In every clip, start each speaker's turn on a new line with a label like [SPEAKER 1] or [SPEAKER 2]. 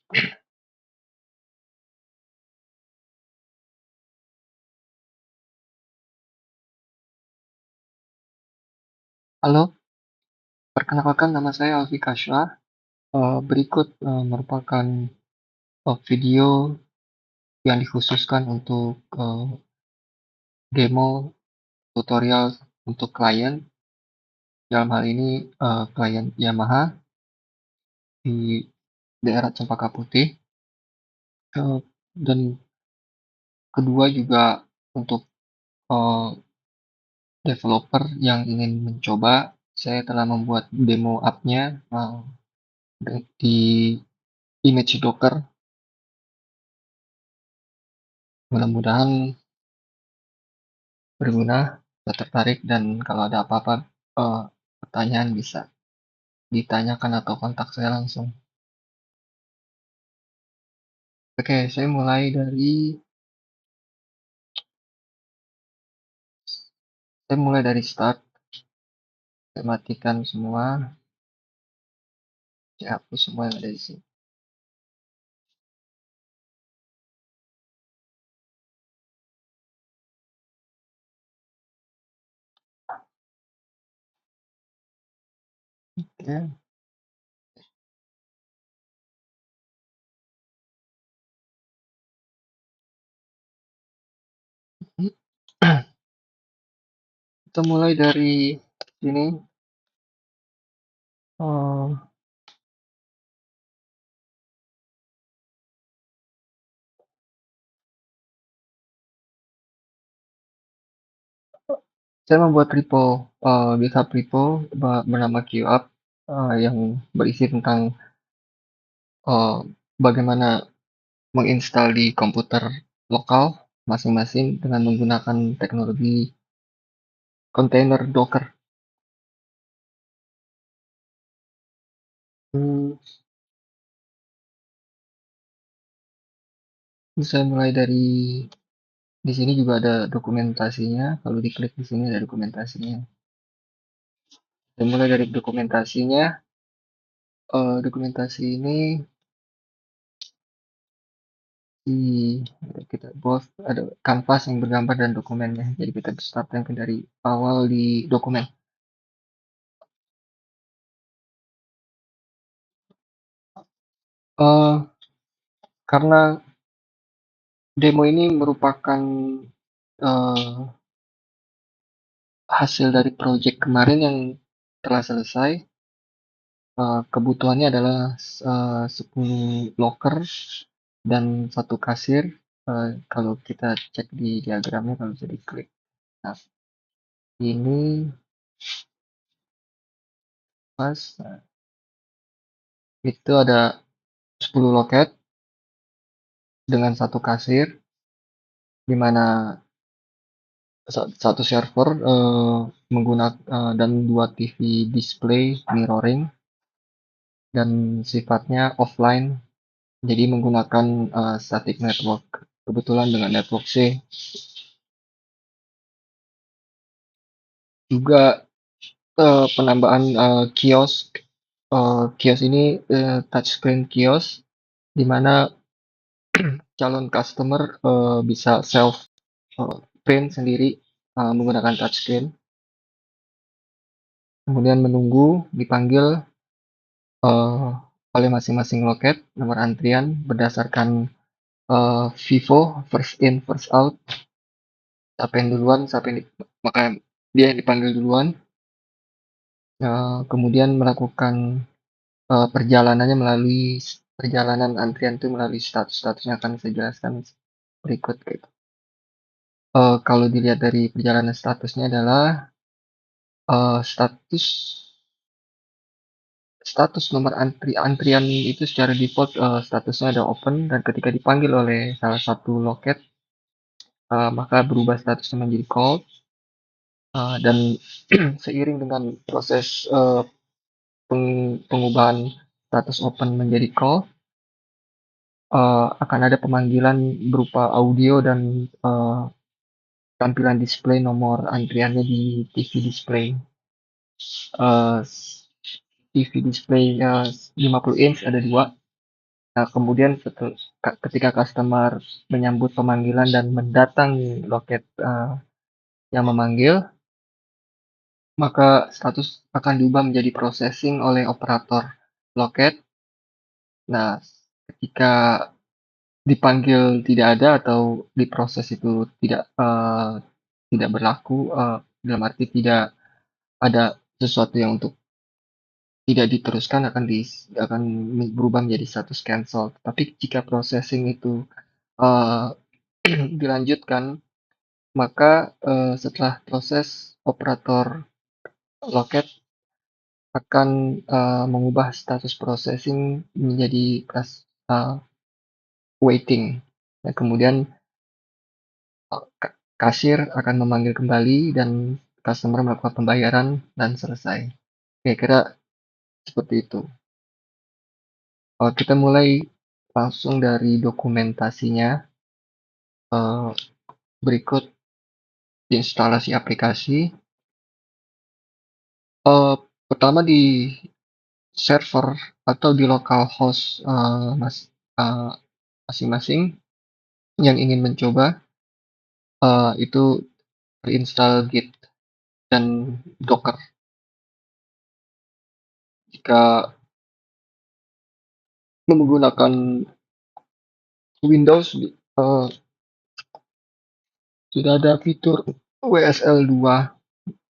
[SPEAKER 1] Halo, perkenalkan nama saya Alfi Kashfa. Berikut merupakan video yang dikhususkan untuk demo tutorial untuk klien, dalam hal ini klien Yamaha di daerah Cempaka Putih, Eh, dan kedua juga untuk eh, developer yang ingin mencoba. Saya telah membuat demo app-nya di image Docker. Mudah-mudahan berguna, saya tertarik, dan kalau ada apa-apa pertanyaan bisa ditanyakan atau kontak saya langsung. Oke, saya mulai dari start. Saya matikan semua, saya hapus semua yang ada di sini. Oke. Kita mulai dari sini. Eh, saya membuat repo, GitHub repo bernama QApp, yang berisi tentang eh, bagaimana menginstal di komputer lokal masing-masing dengan menggunakan teknologi kontainer Docker. Hmm, Saya mulai dari di sini juga ada dokumentasinya. Kalau diklik di sini ada dokumentasinya. Saya mulai dari dokumentasinya. Dokumentasi ini di kita both ada kanvas yang bergambar dan dokumennya. Jadi kita start dari awal di dokumen. Eh, karena demo ini merupakan eh, hasil dari project kemarin yang telah selesai. Kebutuhannya adalah 10 locker dan satu kasir. Kalau kita cek di diagramnya, kalau bisa diklik. Nah, ini pas. Nah, itu ada 10 loket dengan satu kasir, di mana satu server menggunakan dan dua TV display mirroring, dan sifatnya offline, jadi menggunakan static network. Kebetulan dengan network C. Juga penambahan kios. Kios ini touchscreen kios, di mana calon customer bisa self print sendiri menggunakan touchscreen, kemudian menunggu dipanggil oleh masing-masing loket nomor antrian berdasarkan FIFO, first in first out. Siapa yang duluan, maka dia yang dipanggil duluan. Kemudian melakukan perjalanan antrian itu melalui status-statusnya, akan saya jelaskan berikut gitu. Kalau dilihat dari perjalanan statusnya adalah status status nomor antrian itu secara default statusnya ada open, dan ketika dipanggil oleh salah satu loket maka berubah statusnya menjadi cold. Dan seiring dengan proses pengubahan status open menjadi cold, akan ada pemanggilan berupa audio dan tampilan display nomor antriannya di TV display. TV display 50 inch ada dua, Nah, kemudian ketika customer menyambut pemanggilan dan mendatangi loket yang memanggil, maka status akan diubah menjadi processing oleh operator loket. Nah, ketika dipanggil tidak ada atau diproses itu tidak berlaku, dalam arti tidak ada sesuatu yang untuk tidak diteruskan akan berubah menjadi status cancel. Tapi jika processing itu eee, dilanjutkan, maka setelah proses operator loket akan mengubah status processing menjadi waiting. Dan kemudian kasir akan memanggil kembali dan customer melakukan pembayaran dan selesai. Kira-kira seperti itu. Kita mulai langsung dari dokumentasinya. Eee, Berikut instalasi aplikasi. Pertama di server atau di localhost eee, masing-masing yang ingin mencoba, itu install Git dan Docker. Jika menggunakan Windows, sudah ada fitur WSL2,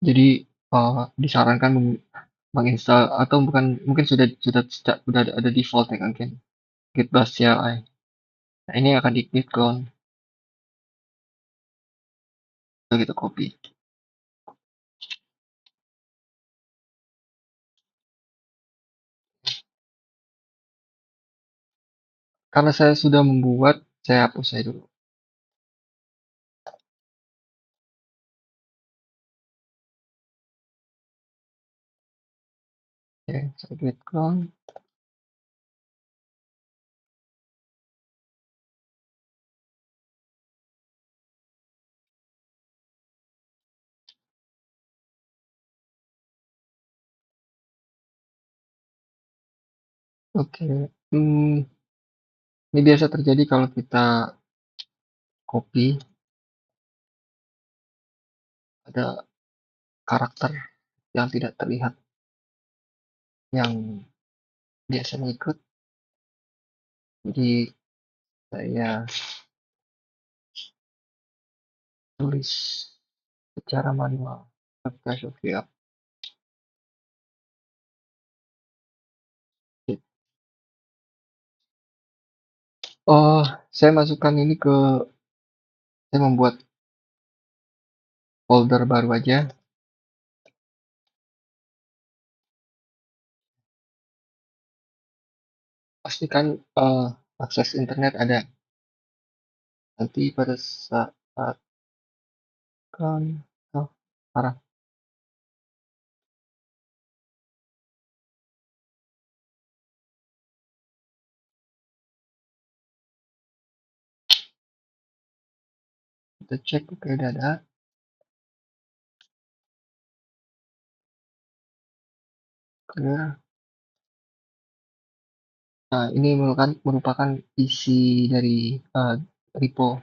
[SPEAKER 1] jadi disarankan menginstal atau bukan, mungkin sudah ada default ya mungkin, Git Bash CLI. Nah, ini akan di clone, lalu kita copy. Karena saya sudah membuat, saya hapus saya dulu. Oke, saya git clone. Oke, ini biasa terjadi kalau kita copy, ada karakter yang tidak terlihat yang biasanya ikut, jadi saya tulis secara manual. Oke. Oh, saya masukkan ini saya membuat folder baru aja. Pastikan akses internet ada. Nanti pada saat kan, oh, parah. Kita cek, oke udah ada. Clear. Nah, ini merupakan isi dari repo.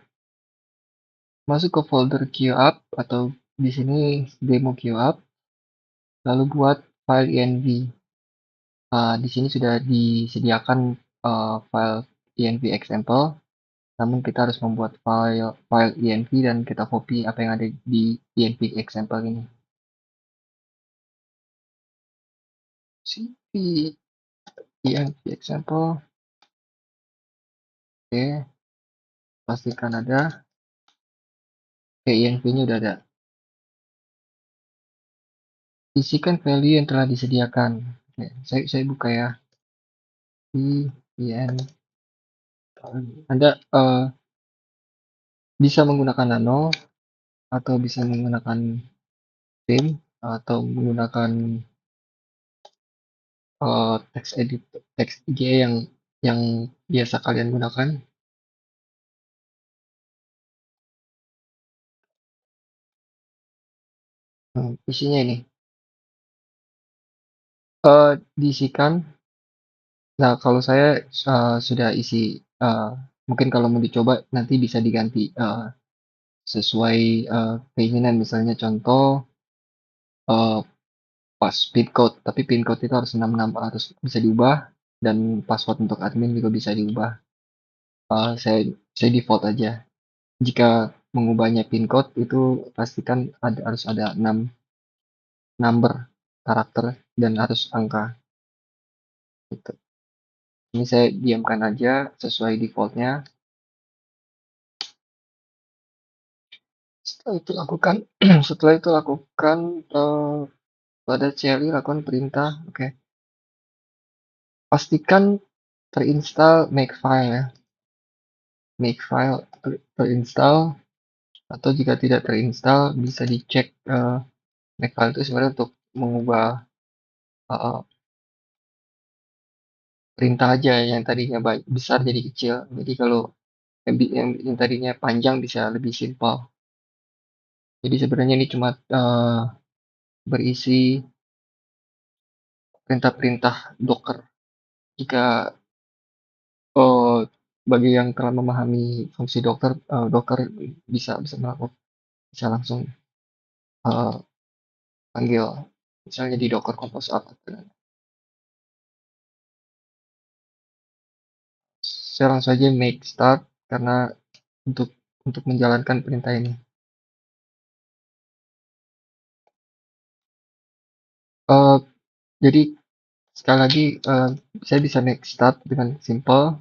[SPEAKER 1] Masuk ke folder QApp atau di sini demo QApp, lalu buat file env. Di sini sudah disediakan file env example, namun kita harus membuat file env dan kita copy apa yang ada di env example ini. Cp env example, oke, pastikan ada. Oke, env-nya udah ada. Isikan value yang telah disediakan. Oke, saya buka ya. env. Anda bisa menggunakan nano atau bisa menggunakan Vim atau menggunakan text editor, text IGA yang biasa kalian gunakan. Isinya ini diisikan Nah, kalau saya sudah isi, mungkin kalau mau dicoba nanti bisa diganti sesuai keinginan. Misalnya contoh eh, pas pin code, tapi pin code itu harus 66, harus bisa diubah, dan password untuk admin juga bisa diubah. Saya default aja. Jika mengubahnya pin code itu pastikan harus ada 6 number karakter dan harus angka gitu. Ini saya diamkan aja sesuai defaultnya. Setelah itu lakukan setelah itu lakukan pada CLI lakukan perintah. Oke. Pastikan terinstall makefile ya. Makefile terinstall, atau jika tidak terinstall bisa dicek makefile itu sebenarnya untuk mengubah uh, perintah aja yang tadinya besar jadi kecil. Jadi kalau yang tadinya panjang bisa lebih simpel. Jadi sebenarnya ini cuma berisi perintah-perintah Docker. Jika bagi yang telah memahami fungsi Docker bisa bisa melakukan, bisa langsung eh, panggil misalnya di Docker Compose Up. Saya langsung saja make start karena untuk menjalankan perintah ini. Eh, jadi sekali lagi saya bisa make start dengan simple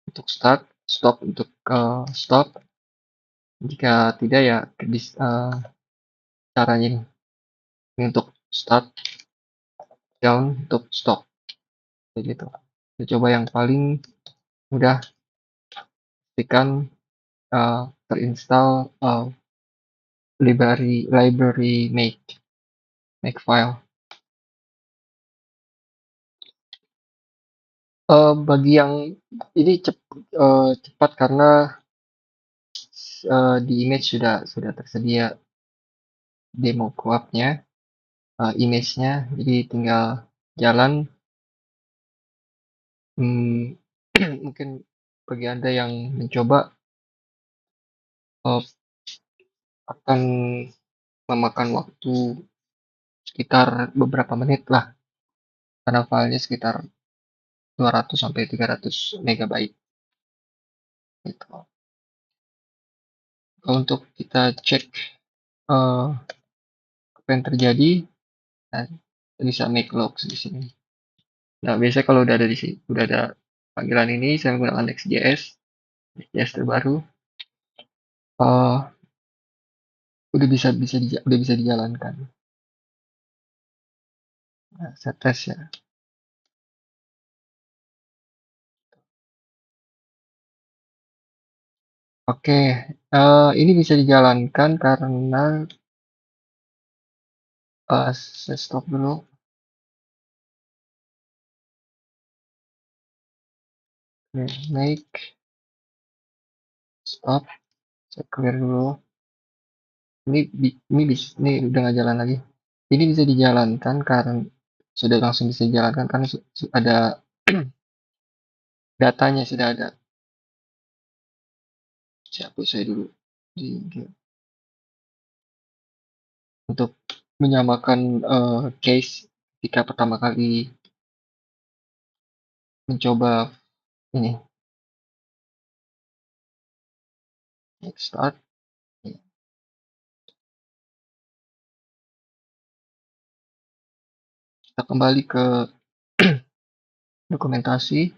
[SPEAKER 1] untuk start, stop untuk stop. Jika tidak ya caranya ini. Ini untuk start, down untuk stop. Kayak gitu. Kita coba yang paling mudah, pastikan terinstall library makefile. Bagi yang ini cepat karena di image sudah tersedia demo co-op-nya, image-nya, jadi tinggal jalan. Hmm, mungkin bagi Anda yang mencoba uh, akan memakan waktu sekitar beberapa menit lah, karena filenya sekitar 200 sampai 300 megabyte gitu. Kalau untuk kita cek uh, apa yang terjadi, nah, kita bisa make logs di sini. Nah, biasanya kalau udah ada di sini, udah ada panggilan ini, saya menggunakan Next.js terbaru, uh, udah bisa dijalankan. Nah, saya tes ya. Oke, ini bisa dijalankan karena saya stop dulu. Oke, make stop, saya clear dulu. Ini udah nggak jalan lagi. Ini bisa dijalankan karena sudah langsung bisa dijalankan karena ada datanya sudah ada. Saya hapus saya dulu untuk menyamakan case ketika pertama kali mencoba ini. Next start. Kita kembali ke dokumentasi.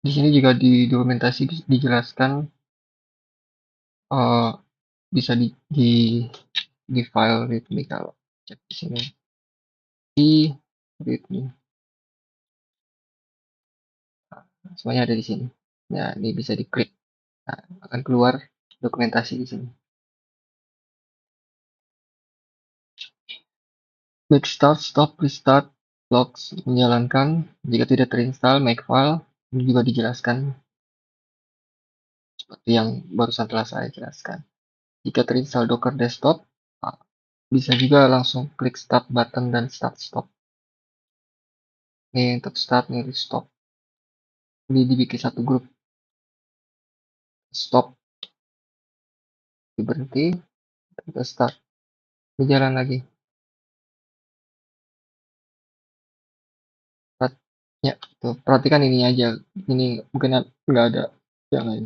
[SPEAKER 1] Di sini juga di dokumentasi dijelaskan uh, bisa di file readme. Kalau cek di sini di readme, semuanya ada di sini. Nah, ini bisa diklik. Nah, akan keluar dokumentasi di sini. Make start, stop, restart, logs menjalankan. Jika tidak terinstall, makefile. Ini juga dijelaskan seperti yang barusan telah saya jelaskan. Jika terinstall Docker Desktop, bisa juga langsung klik Start button dan Start Stop. Nih untuk start, nih stop. Ini dibikin satu grup. Stop, berhenti, kita start. Ini jalan lagi. Ya, tuh, perhatikan ini aja. Ini mungkin nggak ada yang lain.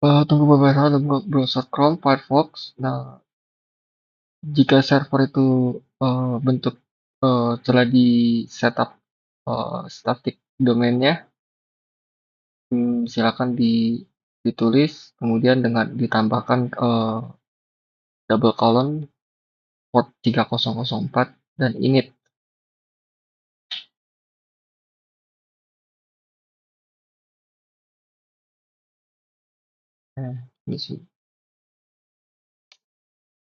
[SPEAKER 1] Tunggu beberapa saat untuk browser Chrome, Firefox. Nah, jika server itu bentuk telah di setup static domainnya, silakan ditulis, kemudian dengan ditambahkan double colon port 3004 dan init. Nah, ini sih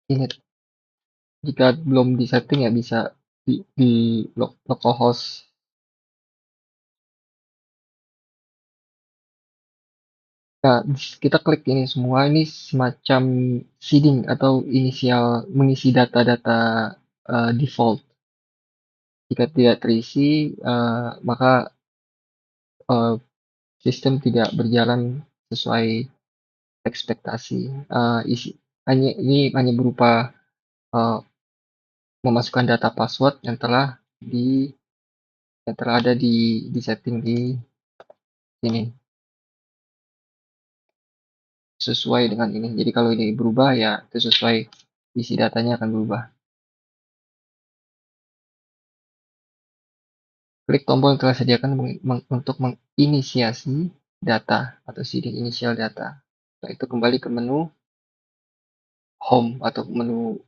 [SPEAKER 1] init. Jika belum disetting ya bisa di localhost. Nah, kita klik ini semua, ini semacam seeding atau inisial mengisi data-data default. Jika tidak terisi, maka eh, sistem tidak berjalan sesuai ekspektasi. Isi hanya ini hanya berupa eh, memasukkan data password yang telah ada di setting di sini sesuai dengan ini. Jadi kalau ini berubah ya itu sesuai isi datanya akan berubah. Klik tombol yang telah disediakan untuk menginisiasi data atau seeding initial data. Setelah itu kembali ke menu home atau menu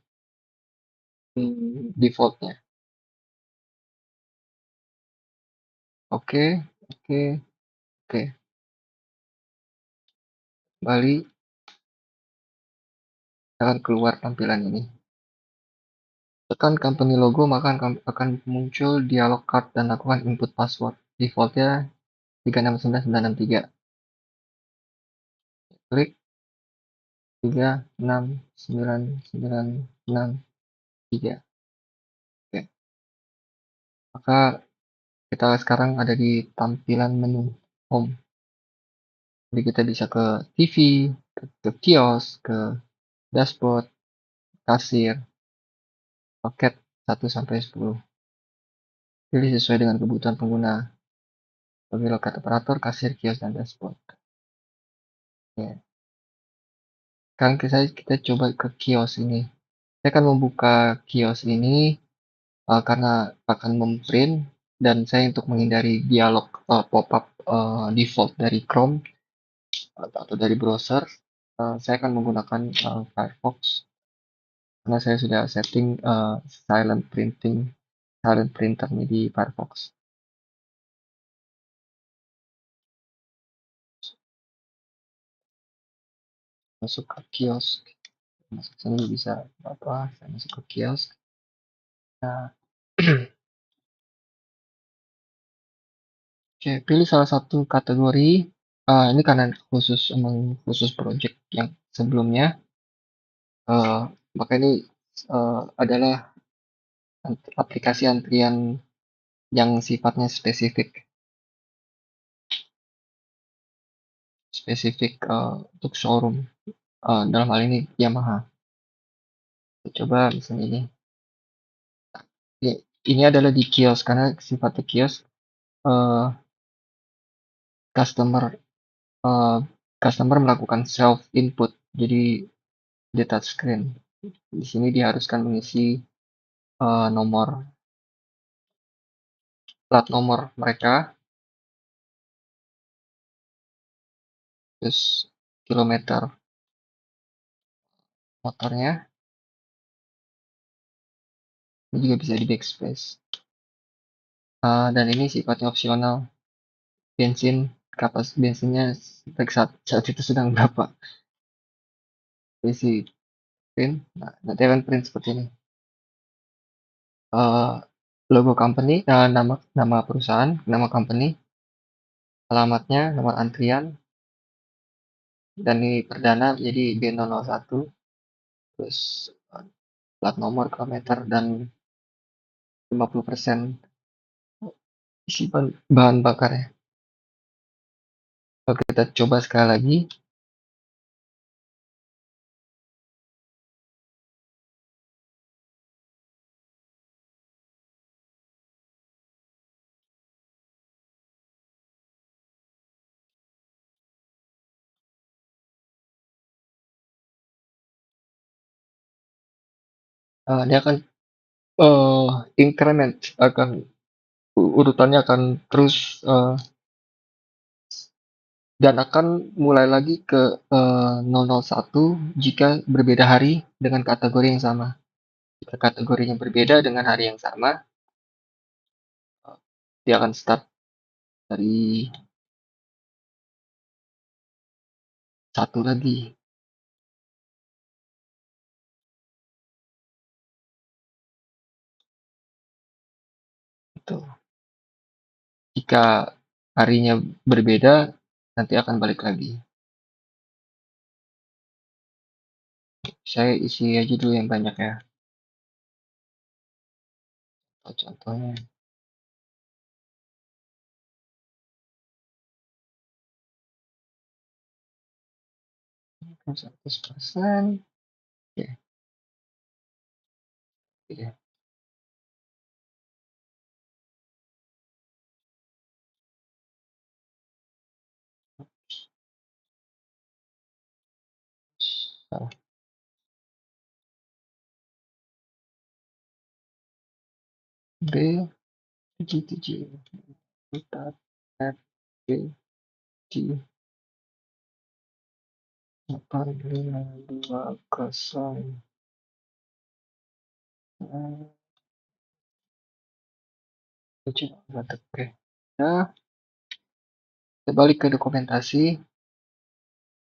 [SPEAKER 1] defaultnya. Oke, oke, oke. Kembali akan keluar tampilan ini. Tekan company logo maka akan muncul dialog card dan lakukan input password. Defaultnya 369963. Klik 369963. Oke. Maka kita sekarang ada di tampilan menu home. Jadi kita bisa ke TV, ke kios, ke dashboard, kasir, loket 1 sampai 10. Pilih sesuai dengan kebutuhan pengguna. Bagi loket operator, kasir, kios, dan dashboard. Ya. Sekarang kita coba ke kios ini. Saya akan membuka kios ini karena akan memprint dan saya untuk menghindari dialog pop-up default dari Chrome atau dari browser, saya akan menggunakan Firefox karena saya sudah setting silent printer nih di Firefox. Masuk ke kios, masuk sini bisa apa? Saya masuk ke kios. Nah, oke, pilih salah satu kategori. Ini karena khusus project yang sebelumnya. Eh, maka ini adalah aplikasi antrian yang sifatnya spesifik untuk showroom. Dalam hal ini Yamaha. Kita coba misalnya ini. Ini adalah di kios karena sifatnya kios eh, customer eh, customer melakukan self input. Jadi di touch screen. Di sini diharuskan mengisi nomor plat nomor mereka, terus kilometer motornya, ini juga bisa di backspace. Dan ini sifatnya opsional. Bensinnya saat itu sedang berapa? Isi print. Nah, nanti akan print seperti ini. Eh, Logo company, nama perusahaan, nama company, alamatnya, nomor antrian, dan ini perdana jadi B001, terus plat nomor, kilometer, dan 50% isi bahan bakar ya. Kalau kita coba sekali lagi, dia akan increment, akan urutannya akan terus dan akan mulai lagi ke 001 jika berbeda hari dengan kategori yang sama. Jika kategorinya berbeda dengan hari yang sama, dia akan start dari satu lagi. Itu. Jika harinya berbeda, nanti akan balik lagi. Saya isi aja dulu yang banyak ya. Contohnya, 100%. Oke, oke. Salah. B 77 4 F B G 8520 7 oke. Nah, kita balik ke dokumentasi.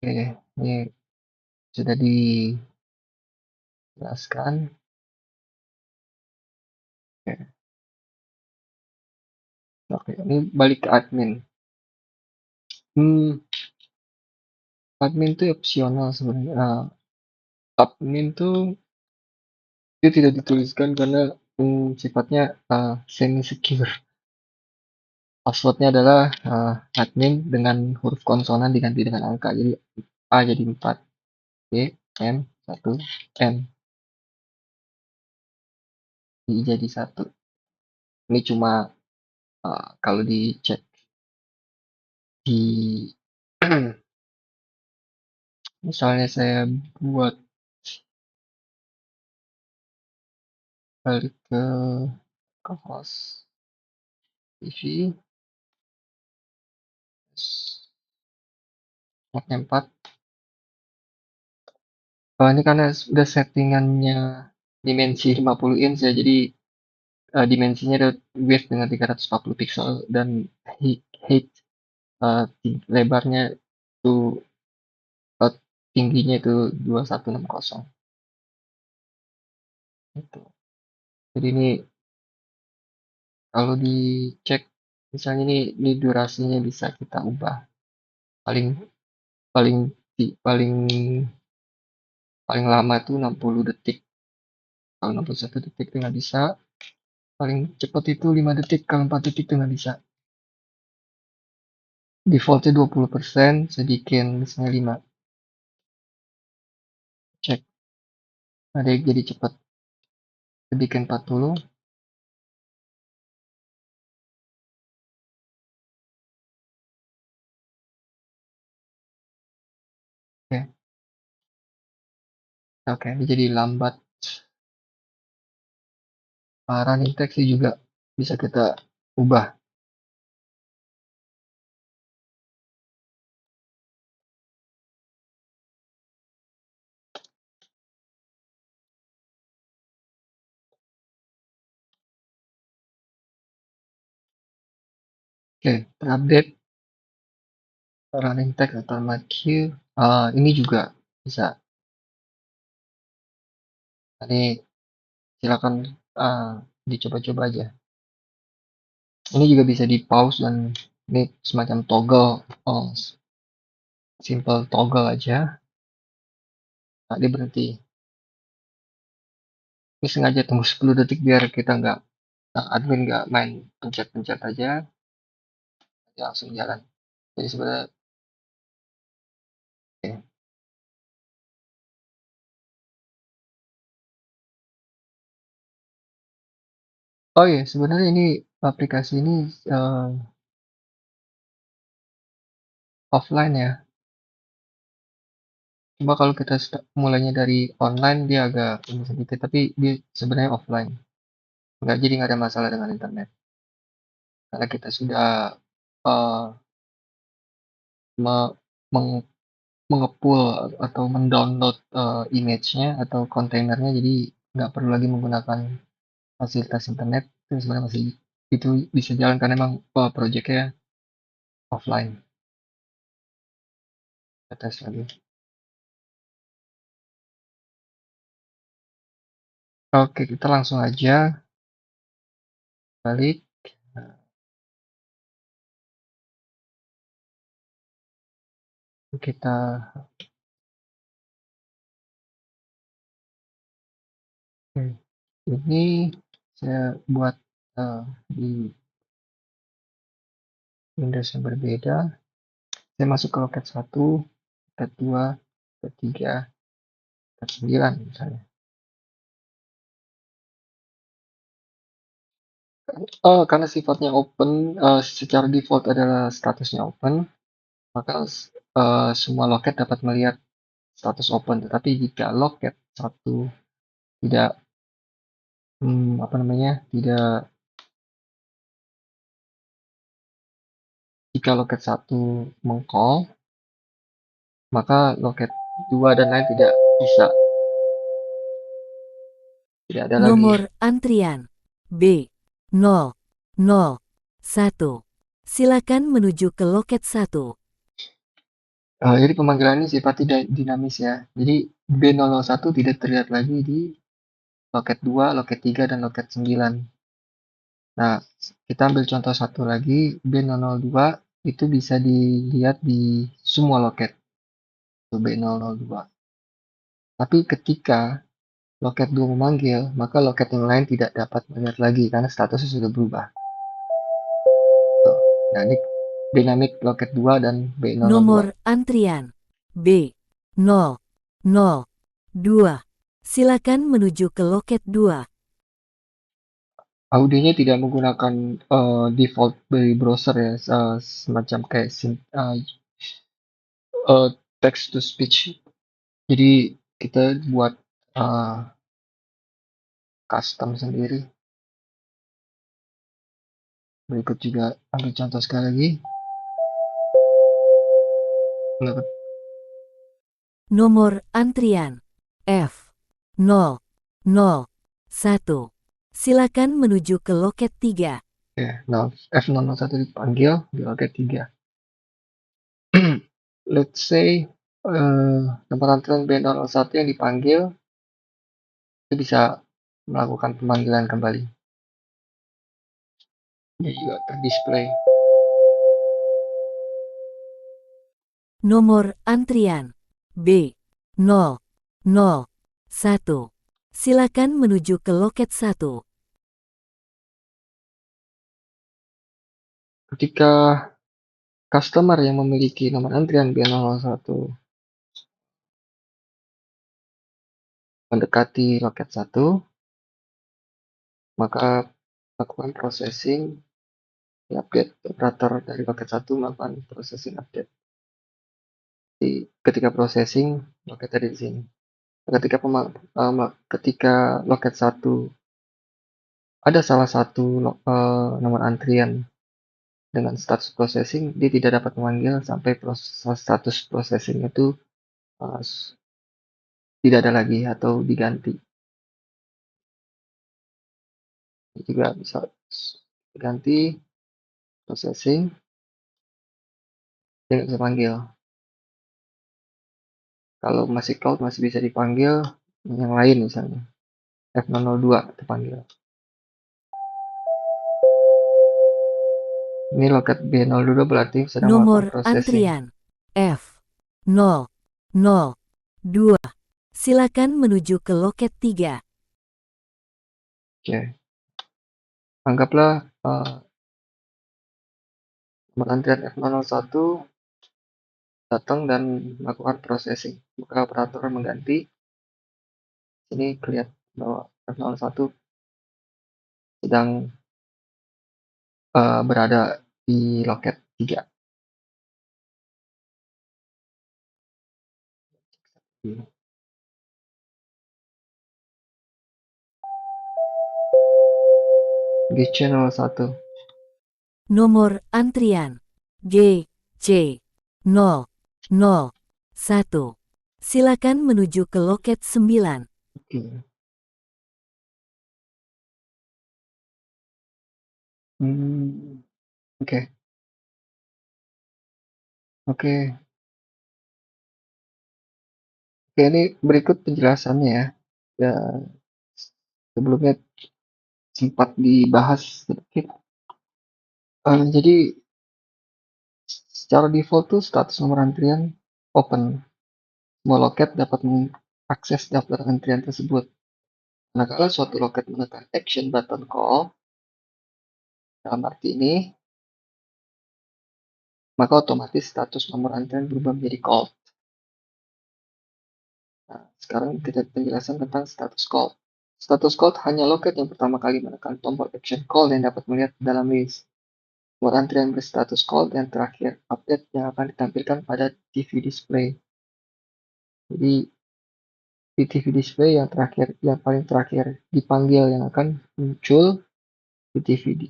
[SPEAKER 1] Oke, ini sudah dijelaskan. Oke, oke, ini balik ke admin. Admin itu opsional sebenarnya. Admin tuh dia tidak dituliskan karena sifatnya semi secure. Passwordnya adalah admin dengan huruf konsonan diganti dengan angka. Jadi A jadi 4, B, M, 1, N, I jadi 1. Ini cuma kalau dicek di misalnya saya buat balik ke host TV, slotnya 4. Ini karena sudah settingannya dimensi 50 inch ya, jadi dimensinya ada width dengan 340 pixel dan height lebarnya itu tingginya itu 2160 gitu. Jadi ini kalau dicek misalnya ini durasinya bisa kita ubah paling paling paling paling lama itu 60 detik. Kalau 61 detik itu nggak bisa. Paling cepat itu 5 detik, kalau 4 detik itu nggak bisa. Defaultnya 20%, sedikit misalnya 5. Cek. Ada jadi cepat. Sedikit 40. Oke. Oke, ini jadi lambat. Running text juga bisa kita ubah. Oke, terupdate running text atau queue. Ini juga bisa. Ini silakan dicoba-coba aja. Ini juga bisa di pause dan ini semacam toggle, simple toggle aja. Nah, dia berhenti. Ini sengaja tunggu 10 detik biar kita nggak Nah, admin nggak main pencet-pencet aja, dia langsung jalan. Jadi sebenarnya oke. Oh iya, sebenarnya ini aplikasi ini eh, offline ya. Cuma kalau kita mulainya dari online dia agak ini sedikit, tapi dia sebenarnya offline. Jadi nggak ada masalah dengan internet. Karena kita sudah eh, me- meng- mengepul atau mendownload image-nya atau kontainernya, jadi nggak perlu lagi menggunakan fasilitas internet. Itu sebenarnya masih itu bisa jalan karena memang project-nya offline. Kita tes lagi. Oke, kita langsung aja balik. Nah, kita oke, ini saya buat di Windows yang berbeda. Saya masuk ke loket 1, loket 2, loket 3, loket 9 misalnya. Karena sifatnya open, secara default adalah statusnya open, maka semua loket dapat melihat status open. Tetapi jika loket satu tidak, apa namanya, tidak, jika loket satu mengcall, maka loket 2 dan lain tidak ada lagi.
[SPEAKER 2] Nomor antrian B001. Silakan menuju ke loket 1.
[SPEAKER 1] Jadi pemanggilan ini sifatnya dinamis ya. Jadi B001 tidak terlihat lagi di loket 2, loket 3, dan loket 9. Nah, kita ambil contoh satu lagi, B002 itu bisa dilihat di semua loket, itu B002. Tapi ketika loket 2 memanggil, maka loket yang lain tidak dapat melihat lagi karena statusnya sudah berubah. Tuh. Nah, ini dinamik loket 2 dan B002.
[SPEAKER 2] Nomor antrian B002. Silakan menuju ke loket 2.
[SPEAKER 1] Audionya tidak menggunakan default dari browser ya, semacam kayak text to speech. Jadi kita buat uh, custom sendiri. Berikut juga ambil contoh sekali lagi.
[SPEAKER 2] Nomor antrian F001. Silakan menuju ke loket 3.
[SPEAKER 1] Ya, nah F001 dipanggil di loket 3. Let's say tempat antrian B001 yang dipanggil itu bisa melakukan pemanggilan kembali. Dia juga terdisplay.
[SPEAKER 2] Nomor antrian B001. Silakan menuju ke loket 1.
[SPEAKER 1] Ketika customer yang memiliki nomor antrian B001 mendekati loket 1, maka lakukan processing, update operator dari loket 1 melakukan processing update. Jadi, ketika processing, loket tadi di sini. Ketika loket 1 ada salah satu nomor antrian dengan status processing, dia tidak dapat memanggil sampai status processing itu uh, tidak ada lagi atau diganti. Ini juga bisa diganti processing, dia nggak bisa panggil. Kalau masih cloud masih bisa dipanggil yang lain misalnya. F002 dipanggil. Ini loket B022 berarti sedang melakukan
[SPEAKER 2] Nomor
[SPEAKER 1] processing.
[SPEAKER 2] antrian F002. Silakan menuju ke loket 3.
[SPEAKER 1] Oke. Anggaplah nomor antrian F001 datang dan melakukan processing, maka operator mengganti. Ini kelihatan bahwa F01 sedang berada di loket 3. GC01.
[SPEAKER 2] Nomor antrian GC001. Silakan menuju ke loket 9.
[SPEAKER 1] Oke. Hmm, oke. Oke. Oke, ini berikut penjelasannya ya. Ya, sebelumnya sempat dibahas sedikit. Jadi secara default tuh status nomor antrian open. Semua loket dapat mengakses daftar antrian tersebut. Manakala suatu loket menekan action button call, dalam arti ini, maka otomatis status nomor antrian berubah menjadi call. Nah, sekarang kita penjelasan tentang status call. Status call hanya loket yang pertama kali menekan tombol action call yang dapat melihat dalam list. Nomor antrian berstatus call dan terakhir update yang akan ditampilkan pada TV display. Jadi di TV display yang paling terakhir dipanggil yang akan muncul di TV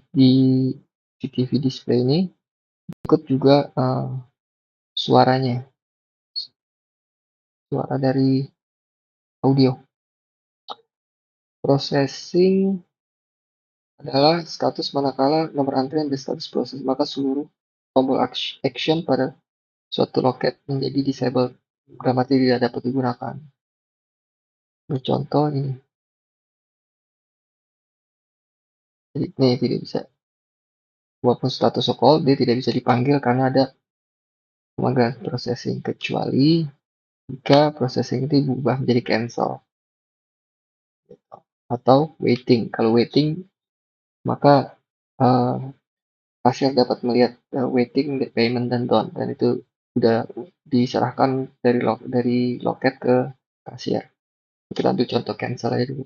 [SPEAKER 1] display ini ikut juga suaranya, suara dari audio. Processing adalah status manakala nomor antrian berstatus proses, maka seluruh tombol action pada suatu loket menjadi disabled, berarti tidak dapat digunakan. Contoh ini, jadi ini tidak bisa, walaupun status call dia tidak bisa dipanggil karena ada pemanggilan processing, kecuali jika processing itu berubah menjadi cancel atau waiting. Kalau waiting maka uh, pasien dapat melihat waiting, payment, dan done, dan itu sudah diserahkan dari loket ke kasir. Kita ambil contoh cancel aja dulu.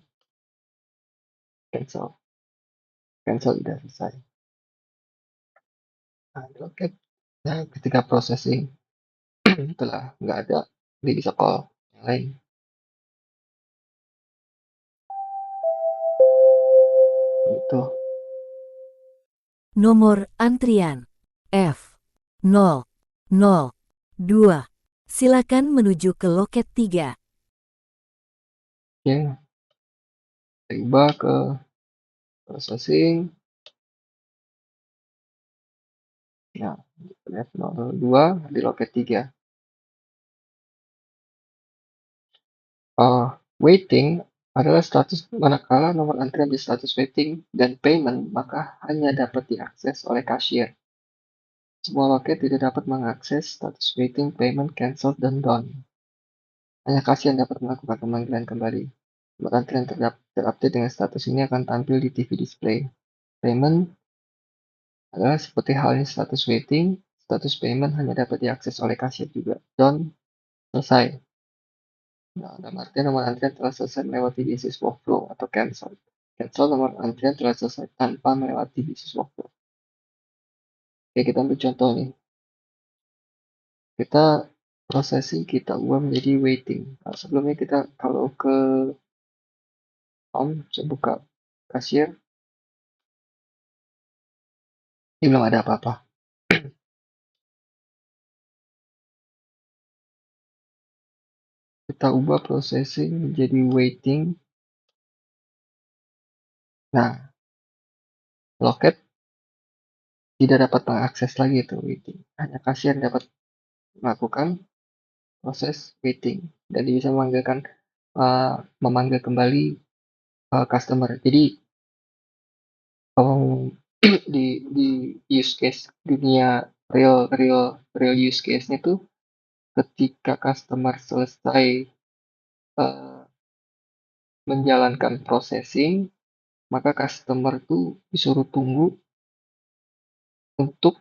[SPEAKER 1] Cancel sudah selesai. Nah, di loket, nah, ketika processing itulah nggak ada, dia bisa call yang lain. Itu
[SPEAKER 2] Nomor antrian F002. Silakan menuju ke loket 3.
[SPEAKER 1] ya, ubah ke processing. Ya, F02 di loket 3. Waiting adalah status manakala nomor antrian di status waiting dan payment, maka hanya dapat diakses oleh kasir. Semua loket tidak dapat mengakses status waiting, payment, cancel, dan done. Hanya kasir yang dapat melakukan pemanggilan kembali. Nomor antrian terupdate dengan status ini akan tampil di TV display. Payment adalah seperti halnya status waiting, status payment hanya dapat diakses oleh kasir juga. Done, selesai. Nah, dalam artian nomor antrian telah selesai melewati bisnis workflow atau cancel. Cancel nomor antrian telah selesai tanpa melewati bisnis workflow. Oke, kita ambil contoh nih. Kita processing, kita ubah menjadi waiting. Nah, sebelumnya kita kalau ke home, saya buka kasir, ini belum ada apa-apa. Kita ubah processing menjadi waiting. Nah, loket tidak dapat mengakses lagi itu waiting. Hanya kasir dapat melakukan proses waiting dan bisa memanggil kembali customer. Jadi di use case dunia real use case-nya tuh ketika customer selesai menjalankan processing, maka customer tuh disuruh tunggu untuk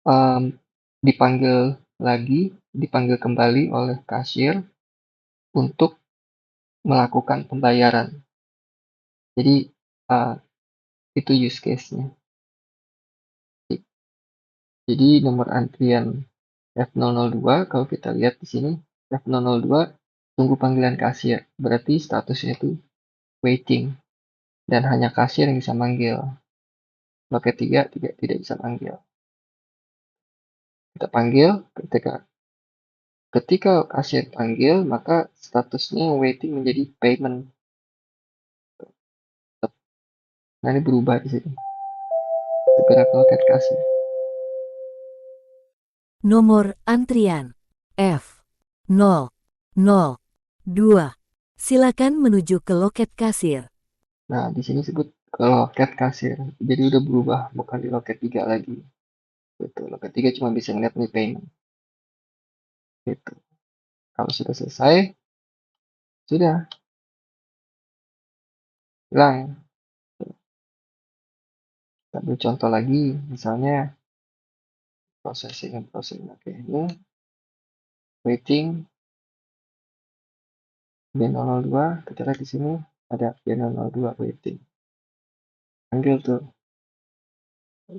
[SPEAKER 1] em, dipanggil dipanggil kembali oleh kasir untuk melakukan pembayaran. Jadi eh, itu use case-nya. Jadi nomor antrian F002 kalau kita lihat di sini F002 tunggu panggilan kasir. Berarti statusnya itu waiting dan hanya kasir yang bisa manggil. Loket 3 tidak bisa manggil. Kita panggil ketika ketika kasir panggil maka statusnya waiting menjadi payment. Nah, ini berubah di sini. Segera ke loket kasir.
[SPEAKER 2] Nomor antrian F002. Silakan menuju ke loket kasir.
[SPEAKER 1] Nah, di sini sebut ke loket kasir. Jadi udah berubah, bukan di loket 3 lagi. Gitu. Loket 3 cuma bisa ngeliat nih payment. Gitu. Kalau sudah selesai, sudah hilang. Kita ambil contoh lagi, misalnya processing. Oke, ini waiting B002. Kita lihat di sini ada B002 waiting. Panggil tuh,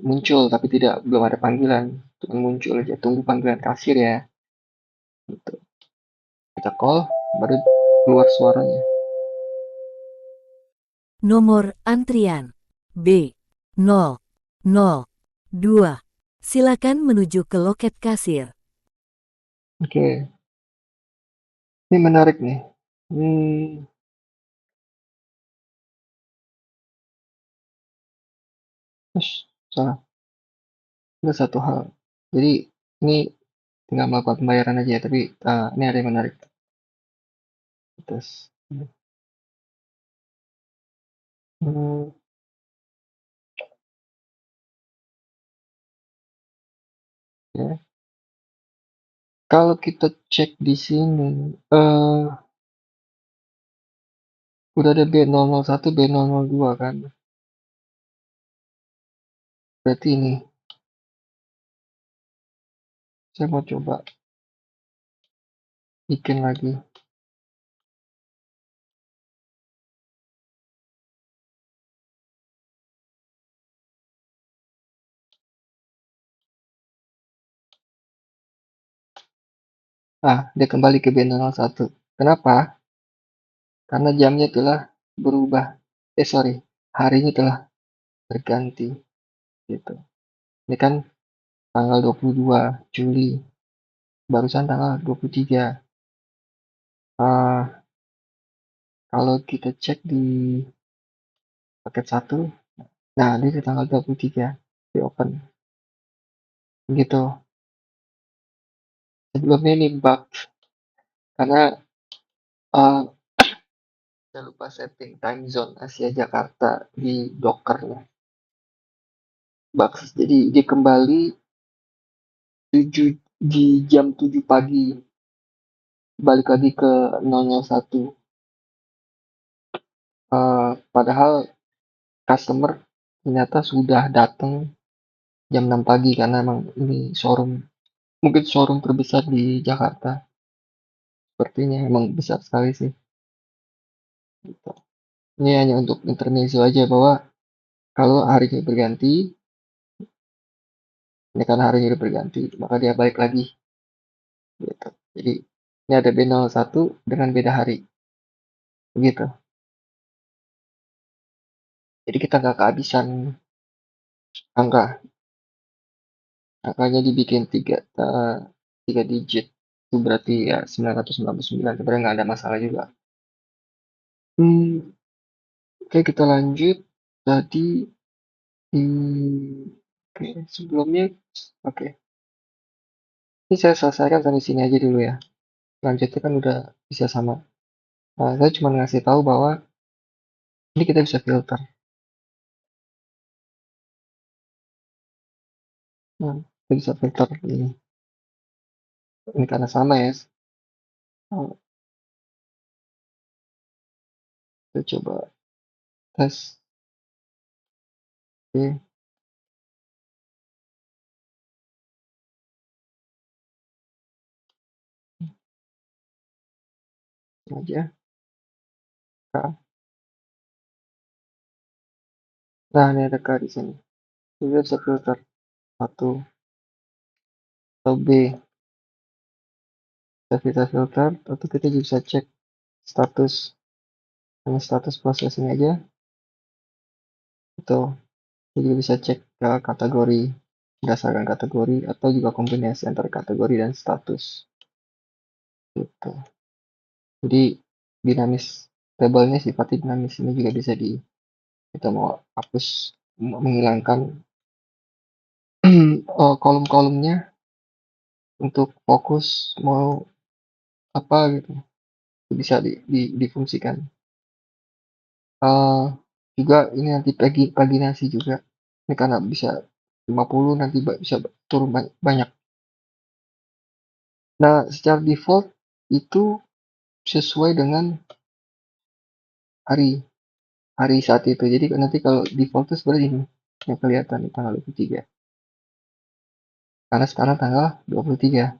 [SPEAKER 1] muncul tapi belum ada panggilan, cuma muncul aja. Tunggu panggilan kasir ya. Gitu. Kita call, baru keluar suaranya.
[SPEAKER 2] Nomor antrian B002. Silakan menuju ke loket kasir.
[SPEAKER 1] Oke, ini menarik nih. Hmm, salah. Ada satu hal. Jadi ini tinggal melakukan pembayaran aja ya, tapi ini ada yang menarik. Terus, hmm, ya. Kalau kita cek di sini, udah ada B001, B002 kan. Berarti ini, saya mau coba bikin lagi. Dia kembali ke B001. Kenapa? Karena jamnya telah berubah. Sorry, harinya telah berganti. Gitu. Ini kan tanggal 22 Juli. Barusan tanggal 23. Ah, kalau kita cek di paket 1, nah ini di tanggal 23 di open. Gitu. Sebelumnya ini bug karena uh, saya lupa setting time zone Asia Jakarta di Dockernya. Bug. Jadi dia kembali 7 di jam 7 pagi. Balik lagi ke 001. Padahal customer ternyata sudah datang jam 6 pagi karena emang ini showroom, mungkin showroom terbesar di Jakarta. Sepertinya emang besar sekali sih. Gitu. Ini hanya untuk intermezzo aja bahwa kalau harinya berganti, ini karena harinya udah berganti, maka dia balik lagi. Gitu. Jadi ini ada B01 dengan beda hari. Begitu. Jadi kita nggak kehabisan angka. Angkanya dibikin tiga digit. Itu berarti ya 999. Sebenarnya nggak ada masalah juga. Hmm, oke, kita lanjut. Tadi oke, sebelumnya oke. Ini saya selesaikan sampai sini aja dulu ya. Lanjutnya kan udah bisa sama. Saya cuma ngasih tahu bahwa ini kita bisa filter. Nah, kita bisa filter ini. Ini karena sama ya. Oh, kita coba tes. Oke, ini aja. K. Nah, ini ada K di sini. Kita bisa filter satu atau B. Kita filter atau kita juga bisa cek status. Hanya status processing aja. Itu kita juga bisa cek ke kategori berdasarkan kategori atau juga kombinasi antara kategori dan status. Gitu. Jadi dinamis tabelnya sifatnya dinamis, ini juga bisa kita mau hapus, menghilangkan kolom-kolomnya untuk fokus mau apa gitu, bisa difungsikan. Eh, Juga ini nanti paginasi juga, ini karena bisa 50 nanti bisa turun banyak. Nah, secara default itu sesuai dengan hari hari saat itu. Jadi nanti kalau default itu sebenarnya ini yang kelihatan di tanggal 23. Karena sekarang tanggal 23.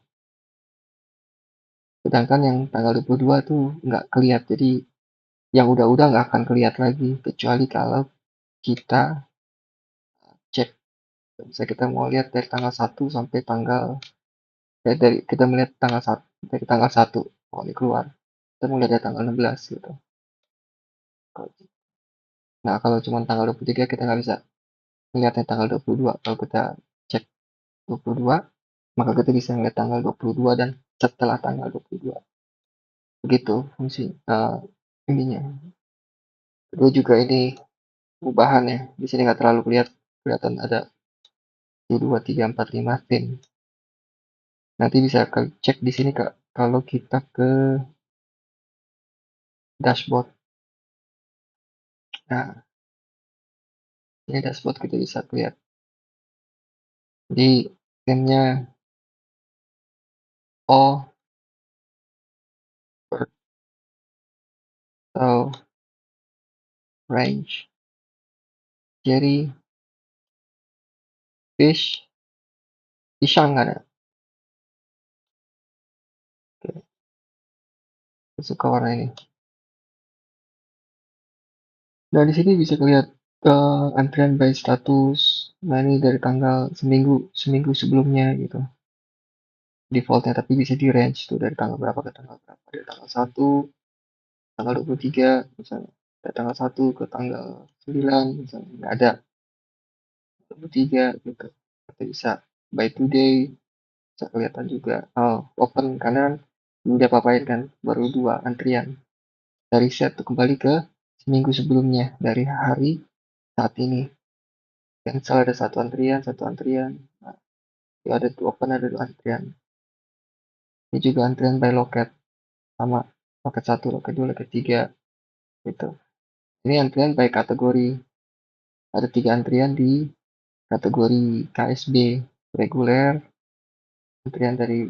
[SPEAKER 1] Sedangkan yang tanggal 22 tuh nggak kelihatan. Jadi yang udah-udah nggak akan kelihatan lagi. Kecuali kalau kita cek. Misalnya kita mau lihat dari tanggal 1 sampai tanggal, dari kita melihat tanggal 1, dari tanggal 1. Oh, ini keluar. Kita mau lihat dari tanggal 16 gitu. Nah, kalau cuma tanggal 23 kita nggak bisa melihatnya tanggal 22. Kalau kita cek 22, maka kita bisa melihat tanggal 22 dan setelah tanggal 22. Begitu fungsi ininya. Kedua juga ini perubahan ya. Di sini nggak terlalu kelihatan ada 1, 2, 3, 4, 5 pin. Nanti bisa cek di sini Kak, kalau kita ke dashboard. Nah, ini dashboard kita bisa lihat. Jadi pinnya O atau range, Jerry, fish, pisang ada. Oke, saya suka warna ini. Nah, di sini bisa lihat antrian by status. Nah, ini dari tanggal seminggu sebelumnya gitu. Defaultnya, tapi bisa di range tuh dari tanggal berapa ke tanggal berapa. Dari tanggal 1, tanggal 23 misalnya. Dari tanggal 1 ke tanggal 9 misalnya. Nggak ada 23 gitu. Kita bisa by today, bisa kelihatan juga. Oh, open kanan, udah apa-apain kan, baru 2 antrian. Dari set tuh kembali ke seminggu sebelumnya, dari hari saat ini. Cancel ada satu antrian, satu antrian. Nah, ada tuh open ada 2 antrian. Ini juga antrian by loket, sama loket 1, loket 2, loket 3 gitu. Ini antrian by kategori. Ada 3 antrian di kategori KSB reguler, antrian dari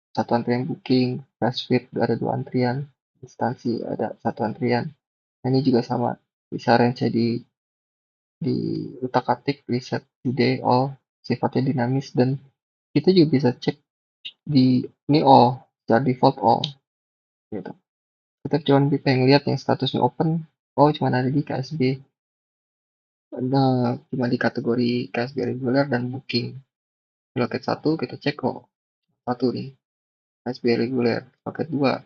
[SPEAKER 1] satu antrian booking, fast food ada 2 antrian, instansi ada 1 antrian. Nah, ini juga sama, bisa range di utak-atik preset today all, sifatnya dinamis, dan kita juga bisa cek di ini all, secara default all gitu. Kita cuma pengen lihat yang statusnya open, oh cuma ada di KSB. Nah, cuma di kategori KSB reguler dan booking. Loket 1 kita cek kok satu nih, KSB reguler. Loket 2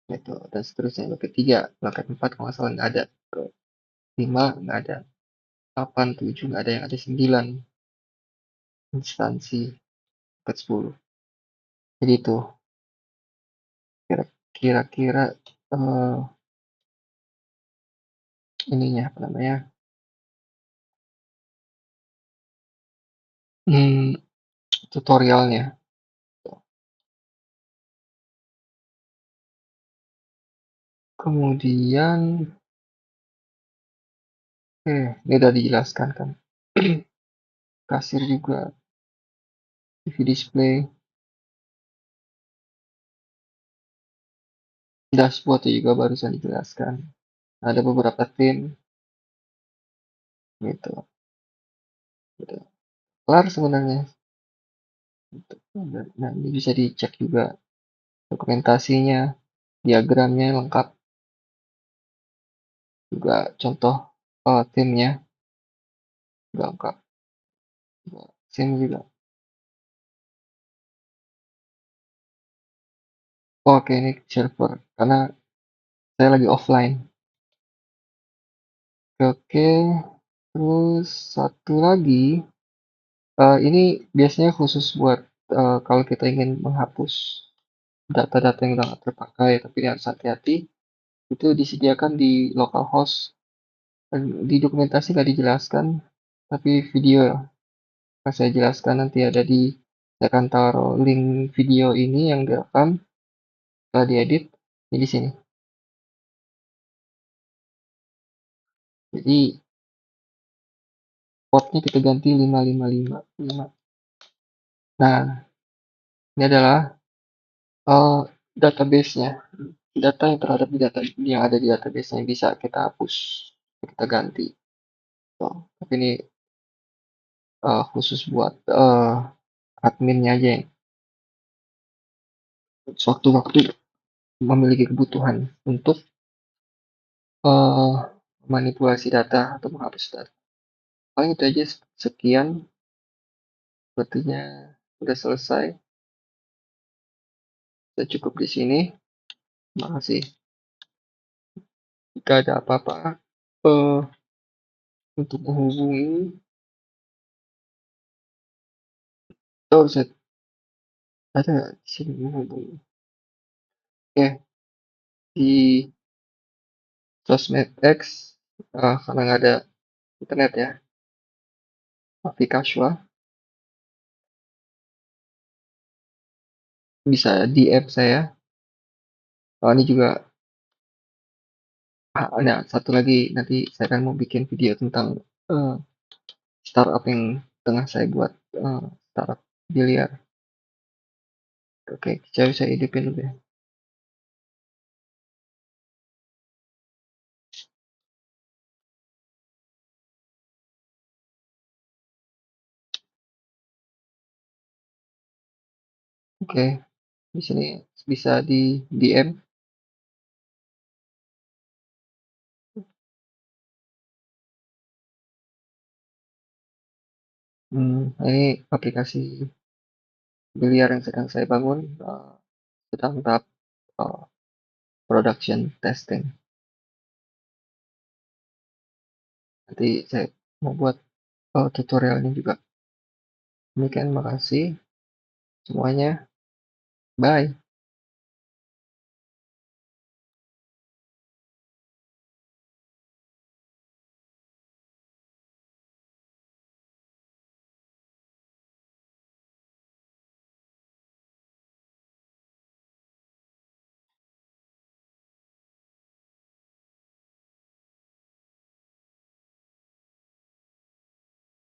[SPEAKER 1] gitu, dan seterusnya. Loket 3, loket 4 kalau nggak salah nggak ada. Ke 5 nggak ada. 8, 7 nggak ada, yang ada 9 instansi. Loket 10. Jadi itu kira-kira eh, ininya apa namanya? Hmm, tutorialnya. Kemudian, ini udah dijelaskan kan. Kasir juga, TV display, dashboard juga barusan dijelaskan. Ada beberapa theme, gitu, gitu. Kelar sebenarnya. Gitu. Nah, ini bisa dicek juga dokumentasinya, diagramnya lengkap, juga contoh timnya juga lengkap, juga SIM juga. Oke, ini server karena saya lagi offline. Oke, terus satu lagi, ini biasanya khusus buat kalau kita ingin menghapus data-data yang udah nggak terpakai, tapi harus hati-hati. Itu disediakan di localhost. Di dokumentasi nggak dijelaskan, tapi video akan saya jelaskan nanti ada di, saya akan taruh link video ini yang direkam setelah diedit ini di sini. Jadi portnya kita ganti 5555. Nah, ini adalah database-nya. Data yang terhadap di data yang ada di database yang bisa kita hapus, kita ganti. Tapi ini khusus buat adminnya aja yang sewaktu-waktu memiliki kebutuhan untuk eh, manipulasi data atau menghapus data. Paling itu aja, sekian. Sepertinya udah selesai. Saya cukup di sini. Terima kasih. Jika ada apa-apa eh, untuk menghubungi, saya ada di sini menghubungi. Oke, di sosmed X, karena nggak ada internet ya, Afi Casual, bisa DM saya. Ini juga ada satu lagi, nanti saya akan mau bikin video tentang eh, startup yang tengah saya buat, startup biliar. Oke, saya hidupin dulu ya. Oke, di sini bisa di DM. Ini aplikasi biliar yang sedang saya bangun, sedang tahap eh, production testing. Nanti saya mau buat tutorialnya juga. Demikian, makasih semuanya. Bye.